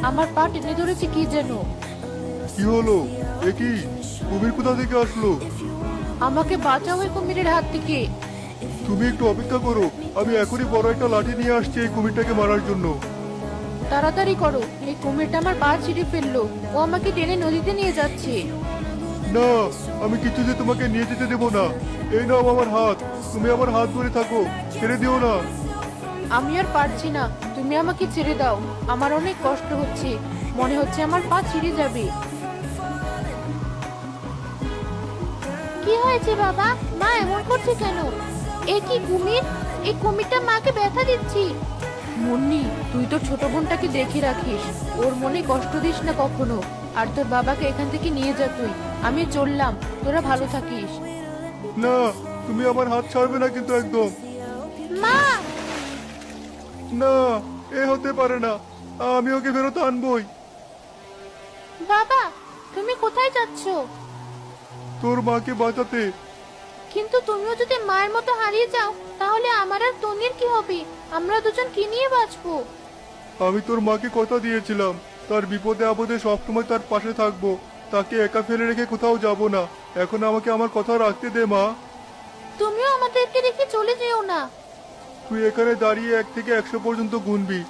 আমার পা টেনে ধরেছে কি যেন। কি হলো? এ কি? কুমির কোথা থেকে আসলো? আমাকে বাঁচাও এই কুমিরের হাত থেকে। তুমি একটু অপেক্ষা করো, আমি এখনই বড় একটা লাঠি নিয়ে আসছি এই কুমিরটাকে মারার জন্য। তাড়াতাড়ি করো, এই কুমিরটা আমার পা ছিঁড়ে ফেললো। ও আমাকে টেনে নদীতে নিয়ে যাচ্ছে। না, আমি কিছুতে তোমাকে নিয়ে যেতে দেবো না। এই নাও আমার হাত, তুমি আমার হাত ধরে থাকো, ছেড়ে দিও না। আমি আর পারছি না, তুমি আমাকে ছেড়ে দাও। আমার অনেক কষ্ট হচ্ছে, মনে হচ্ছে আমার পা ছিঁড়ে যাবে। কি হয়েছে বাবা? মা এমন করছে কেন? এ কি কুমির? এই কুমিরটা মাকে ব্যথা দিচ্ছি। মুন্নি, তুই তোর ছোট বোনটাকে দেখে রাখিস, ওর মনে কষ্ট দিস না কখনো। আর তোর বাবাকে এখান থেকে নিয়ে যা তুই। আমি চললাম, তোরা ভালো থাকিস। না, তুমি আমার হাত ছাড়বে না কিন্তু একদম। মা! না, এ হতে পারে না, আমি ওকে ফেরত আনবই। বাবা, তুমি কোথায় যাচ্ছ? তোর মাকে বাঁচাতে। কিন্তু তুমিও যদি মায়ের মতো হারিয়ে যাও, তাহলে আমার আর তনির কি হবে? আমরা দুজন কি নিয়ে বাঁচবো? আমি তোর মাকে কথা দিয়েছিলাম, তার বিপদে আপদে সবসময় তার পাশে থাকবো, তাকে একা ফেলে রেখে কোথাও যাব না। এখন আমাকে আমার কথা রাখতে দে মা। তুমিও আমাদেরকে রেখে চলে যেও না। তুই এখানে দাঁড়িয়ে 1 থেকে 100 পর্যন্ত গুনবি,